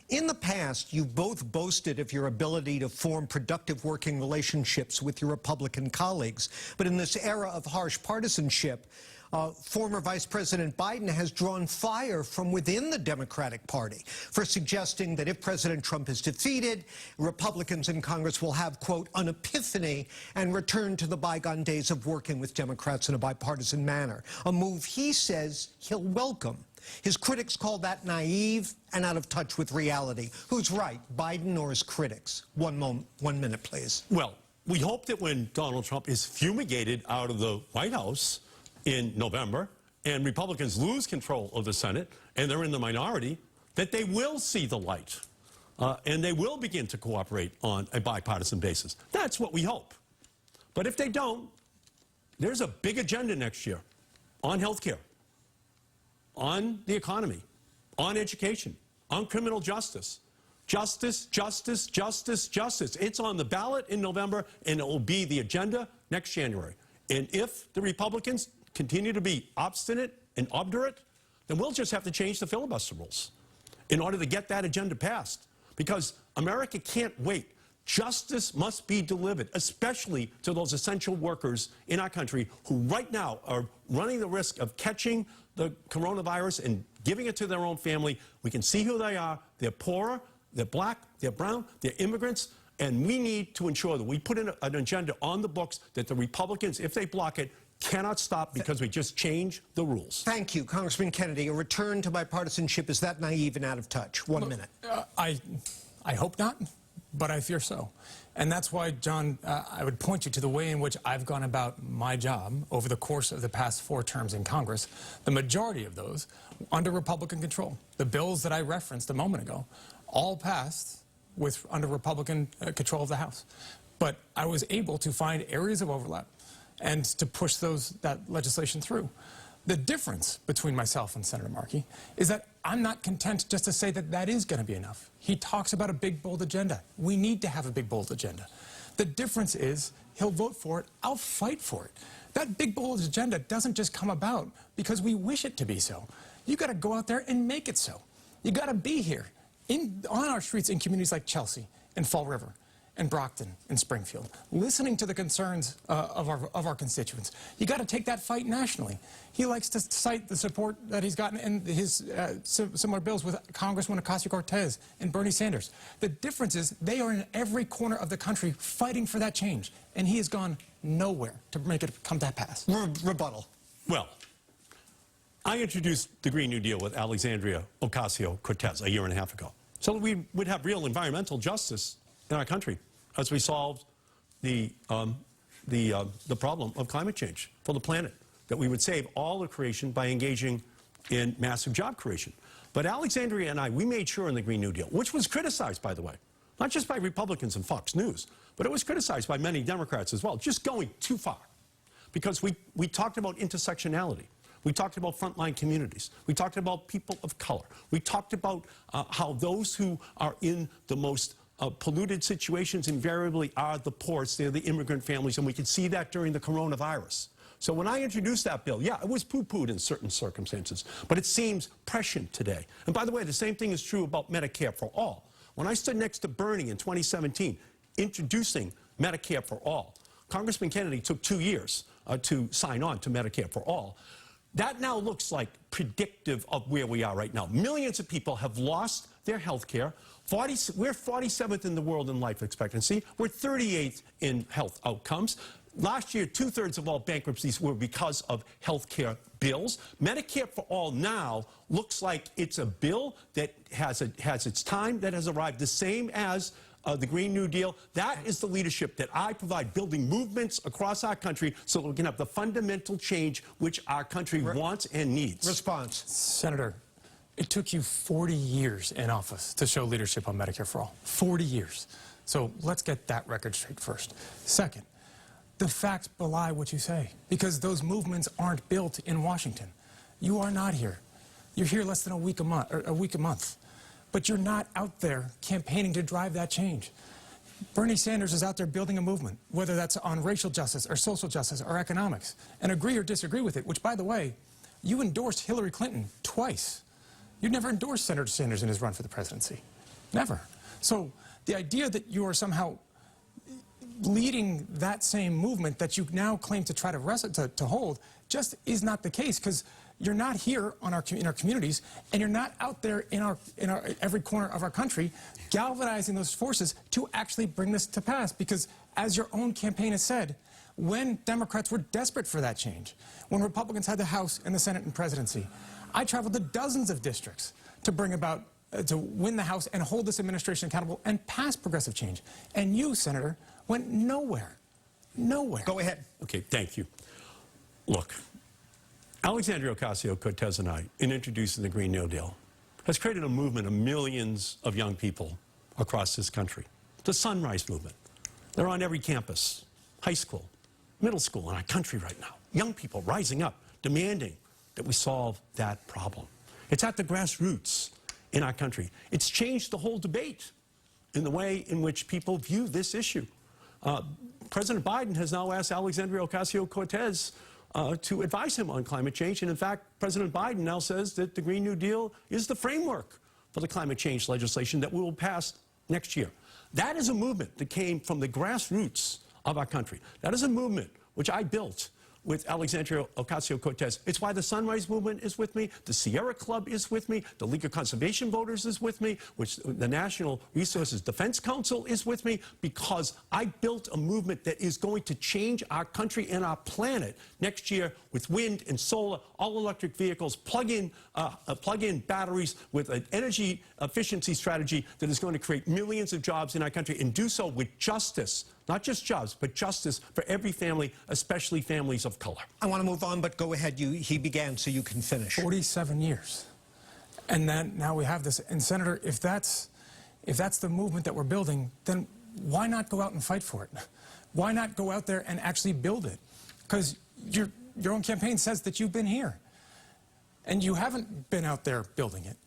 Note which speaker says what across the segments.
Speaker 1: In the past, you both boasted of your ability to form productive working relationships with your Republican colleagues. But in this era of harsh partisanship, former Vice President Biden has drawn fire from within the Democratic Party for suggesting that if President Trump is defeated, Republicans in Congress will have, quote, an epiphany and return to the bygone days of working with Democrats in a bipartisan manner, a move he says he'll welcome. His critics call that naive and out of touch with reality. Who's right, Biden or his critics? 1 minute, please.
Speaker 2: Well, we hope that when Donald Trump is fumigated out of the White House in November and Republicans lose control of the Senate and they're in the minority, that they will see the light and they will begin to cooperate on a bipartisan basis. That's what we hope. But if they don't, there's a big agenda next year on health care, on the economy, on education, on criminal justice. Justice, justice, justice, justice. It's on the ballot in November, and it will be the agenda next January. And if the Republicans continue to be obstinate and obdurate, then we'll just have to change the filibuster rules in order to get that agenda passed. Because America can't wait. Justice must be delivered, especially to those essential workers in our country who right now are running the risk of catching the coronavirus and giving it to their own family. We can see who they are. They're poorer, they're black, they're brown, they're immigrants, and we need to ensure that we put in an agenda on the books that the Republicans, if they block it, cannot stop because we just change the rules.
Speaker 1: Thank you, Congressman Kennedy. A return to bipartisanship is that naive and out of touch? 1 minute.
Speaker 3: I hope not, but I fear so. And that's why, John, I would point you to the way in which I've gone about my job over the course of the past 4 terms in Congress, the majority of those under Republican control. The bills that I referenced a moment ago all passed under Republican control of the House. But I was able to find areas of overlap and to push that legislation through. The difference between myself and Senator Markey is that I'm not content just to say that that is going to be enough. He talks about a big, bold agenda. We need to have a big, bold agenda. The difference is he'll vote for it, I'll fight for it. That big, bold agenda doesn't just come about because we wish it to be so. You got to go out there and make it so. You got to be here on our streets in communities like Chelsea and Fall River and Brockton and Springfield, listening to the concerns of our constituents. You got to take that fight nationally. He likes to cite the support that he's gotten in his similar bills with Congressman Ocasio-Cortez and Bernie Sanders. The difference is they are in every corner of the country fighting for that change, and he has gone nowhere to make it come to pass.
Speaker 1: Rebuttal.
Speaker 2: Well, I introduced the Green New Deal with Alexandria Ocasio-Cortez a year and a half ago, so that we would have real environmental justice in our country as we solved the problem of climate change for the planet, that we would save all the creation by engaging in massive job creation. But Alexandria and I, we made sure in the Green New Deal, which was criticized, by the way, not just by Republicans and Fox News, but it was criticized by many Democrats as well, just going too far. Because we talked about intersectionality. We talked about frontline communities. We talked about people of color. We talked about how those who are in the most polluted situations invariably are the poorest. They're the immigrant families, and we could see that during the coronavirus. So when I introduced that bill, yeah, it was poo-pooed in certain circumstances, but it seems prescient today. And by the way, the same thing is true about Medicare for all. When I stood next to Bernie in 2017, introducing Medicare for all, Congressman Kennedy took 2 years to sign on to Medicare for all. That now looks like predictive of where we are right now. Millions of people have lost their health care. We're 47th in the world in life expectancy. We're 38th in health outcomes. Last year, 2/3 of all bankruptcies were because of health care bills. Medicare for all now looks like it's a bill that has its time, that has arrived, the same as the Green New Deal. That is the leadership that I provide, building movements across our country so that we can have the fundamental change which our country wants and needs.
Speaker 1: Response.
Speaker 3: Senator, it took you 40 years in office to show leadership on Medicare for all. 40 years. So let's get that record straight first. Second, the facts belie what you say, because those movements aren't built in Washington. You are not here. You're here less than a week a month. But you're not out there campaigning to drive that change. Bernie Sanders is out there building a movement, whether that's on racial justice or social justice or economics, and agree or disagree with it, which, by the way, you endorsed Hillary Clinton twice. You'd never endorse Senator Sanders in his run for the presidency. Never. So the idea that you are somehow leading that same movement that you now claim to try to hold just is not the case, because you're not here in our communities, and you're not out there in every corner of our country galvanizing those forces to actually bring this to pass. Because as your own campaign has said, when Democrats were desperate for that change, when Republicans had the House and the Senate and presidency, I traveled to dozens of districts to bring about to win the House and hold this administration accountable and pass progressive change. And you, Senator, went nowhere. Nowhere.
Speaker 1: Go ahead.
Speaker 2: Okay, thank you. Look, Alexandria Ocasio-Cortez and I, in introducing the Green New Deal, has created a movement of millions of young people across this country. The Sunrise Movement. They're on every campus, high school, middle school in our country right now. Young people rising up, demanding that we solve that problem. It's at the grassroots in our country. It's changed the whole debate in the way in which people view this issue. President Biden has now asked Alexandria Ocasio-Cortez to advise him on climate change. And in fact, President Biden now says that the Green New Deal is the framework for the climate change legislation that we will pass next year. That is a movement that came from the grassroots of our country. That is a movement which I built with Alexandria Ocasio-Cortez. It's why the Sunrise Movement is with me, the Sierra Club is with me, the League of Conservation Voters is with me, which the National Resources Defense Council is with me, because I built a movement that is going to change our country and our planet next year with wind and solar, all-electric vehicles, plug-in batteries, with an energy efficiency strategy that is going to create millions of jobs in our country, and do so with justice. Not just jobs, but justice for every family, especially families of color.
Speaker 1: I want to move on, but go ahead. He began, so you can finish.
Speaker 3: 47 years. And then now we have this. And Senator, if that's the movement that we're building, then why not go out and fight for it? Why not go out there and actually build it? Because your own campaign says that you've been here. And you haven't been out there building it.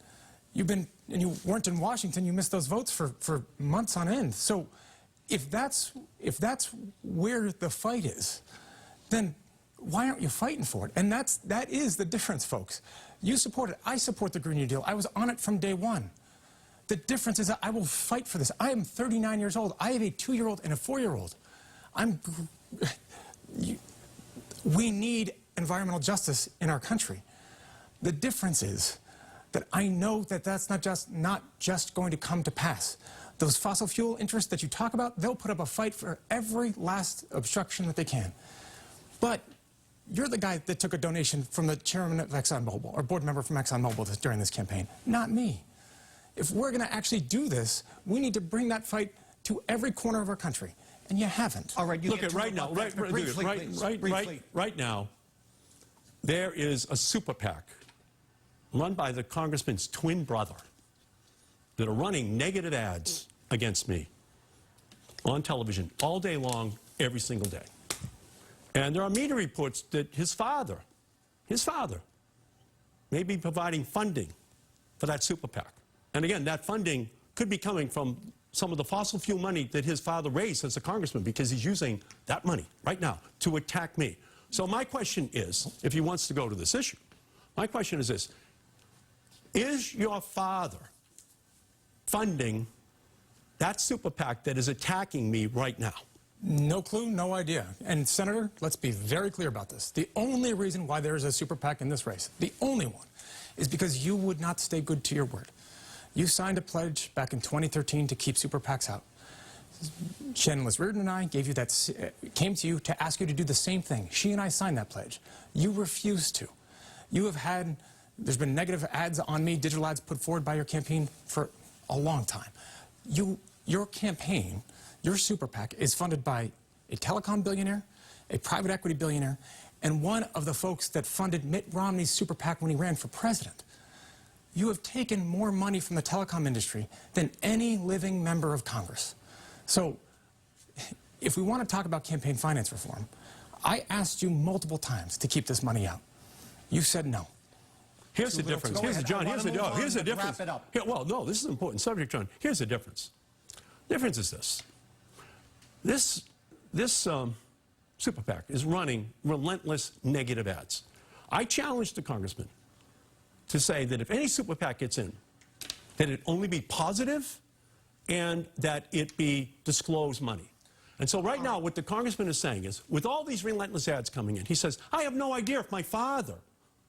Speaker 3: And you weren't in Washington. You missed those votes for months on end. So if that's where the fight is, then why aren't you fighting for it? And that is the difference, folks. You support it. I support the Green New Deal. I was on it from day one. The difference is that I will fight for this. I am 39 years old. I have a 2-year-old and a 4-year-old. We need environmental justice in our country. The difference is that I know that that's not just going to come to pass. Those fossil fuel interests that you talk about, they'll put up a fight for every last obstruction that they can. But you're the guy that took a donation from the chairman of ExxonMobil, or board member from ExxonMobil during this campaign, not me. If we're going to actually do this, we need to bring that fight to every corner of our country, and you haven't.
Speaker 1: All right, you
Speaker 2: look at right now, right now, there is a super PAC run by the congressman's twin brother that are running negative ads against me on television all day long, every single day. And there are media reports that his father may be providing funding for that super PAC. And again, that funding could be coming from some of the fossil fuel money that his father raised as a congressman, because he's using that money right now to attack me. So my question is, if he wants to go to this issue, my question is this: is your father funding that super PAC that is attacking me right now?
Speaker 3: No clue, no idea. And Senator, let's be very clear about this. The only reason why there is a super PAC in this race, the only one, is because you would not stay good to your word. You signed a pledge back in 2013 to keep super PACs out. Shannon Liz Reardon and I gave you came to you to ask you to do the same thing. She and I signed that pledge. You refused to. There's been negative ads on me, digital ads put forward by your campaign for a long time. Your campaign, your super PAC, is funded by a telecom billionaire, a private equity billionaire, and one of the folks that funded Mitt Romney's super PAC when he ran for president. You have taken more money from the telecom industry than any living member of Congress. So if we want to talk about campaign finance reform, I asked you multiple times to keep this money out. You said no.
Speaker 2: Here's the difference. Here's the difference.
Speaker 1: Wrap it up.
Speaker 2: Well, no, this is an important subject, John. Here's the difference. The difference is this. This super PAC is running relentless negative ads. I challenged the congressman to say that if any super PAC gets in, that it only be positive and that it be disclosed money. And so right now, what the congressman is saying is, with all these relentless ads coming in, he says, I have no idea if my father,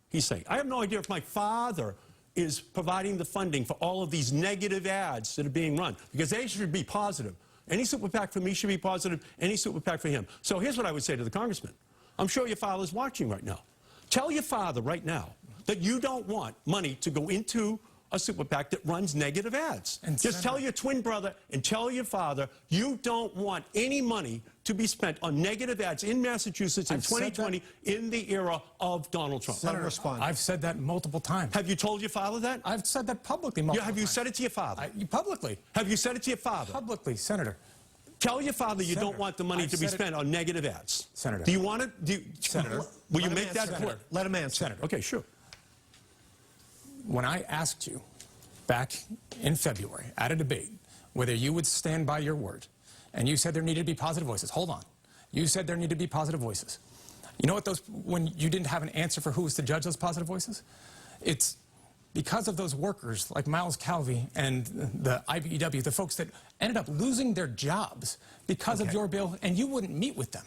Speaker 2: he's saying, I have no idea if my father is providing the funding for all of these negative ads that are being run, because they should be positive. Any super PAC for me should be positive, any super PAC for him. So here's what I would say to the congressman. I'm sure your father's watching right now. Tell your father right now that you don't want money to go into a super PAC that runs negative ads. And just tell your twin brother and tell your father you don't want any money to be spent on negative ads in Massachusetts in 2020 in the era of Donald Trump.
Speaker 1: Senator, respond.
Speaker 3: I've said that multiple times.
Speaker 2: Have you told your father that?
Speaker 3: I've said that publicly multiple times.
Speaker 2: Have you said it to your father?
Speaker 3: Publicly.
Speaker 2: Have you said it to your father?
Speaker 3: Publicly, Senator.
Speaker 2: Tell your father you don't want the money to be spent on negative ads.
Speaker 3: Senator.
Speaker 2: Do you want it?
Speaker 1: Senator.
Speaker 2: Will you make that clear?
Speaker 1: Let him answer.
Speaker 3: Senator.
Speaker 2: Okay, sure.
Speaker 3: When I asked you back in February at a debate whether you would stand by your word, and you said there needed to be positive voices. Hold on. You said there needed to be positive voices. You know what those, when you didn't have an answer for who was to judge those positive voices? It's because of those workers like Miles Calvey and the IBEW, the folks that ended up losing their jobs because of your bill, and you wouldn't meet with them.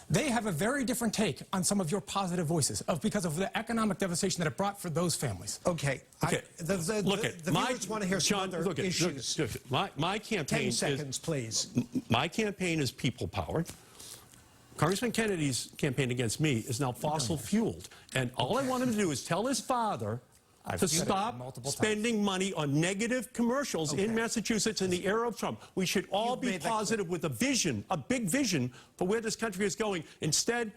Speaker 3: They have a very different take on some of your positive voices because of the economic devastation that it brought for those families.
Speaker 1: Okay. The viewers want to hear some other issues.
Speaker 2: My campaign
Speaker 1: 10 seconds, please.
Speaker 2: My campaign is people-powered. Congressman Kennedy's campaign against me is now fossil-fueled. And all I want him to do is tell his father to stop spending money on negative commercials in Massachusetts in the era of Trump. We should all be positive with a vision, a big vision for where this country is going. Instead,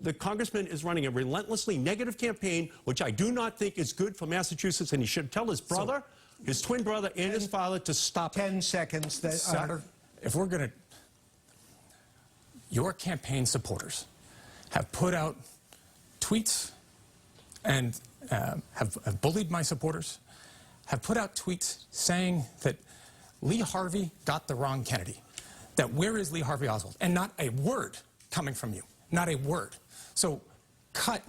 Speaker 2: the congressman is running a relentlessly negative campaign, which I do not think is good for Massachusetts, and he should tell his brother, his twin brother, and his father to stop
Speaker 1: 10 seconds.
Speaker 3: Senator, if we're going to... Your campaign supporters have put out tweets and have bullied my supporters, have put out tweets saying that Lee Harvey got the wrong Kennedy, that where is Lee Harvey Oswald? And not a word coming from you, not a word. So cut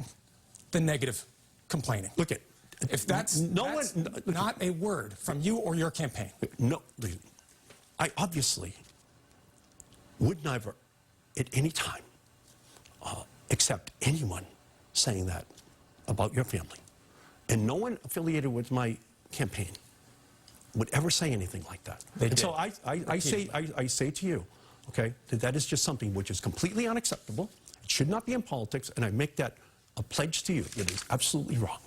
Speaker 3: the negative complaining.
Speaker 2: Look at,
Speaker 3: if that's not a word from you or your campaign.
Speaker 2: No, I obviously would never at any time accept anyone saying that about your family. And no one affiliated with my campaign would ever say anything like that. And so I say to you, okay, that is just something which is completely unacceptable. It should not be in politics, and I make that a pledge to you. It is absolutely wrong.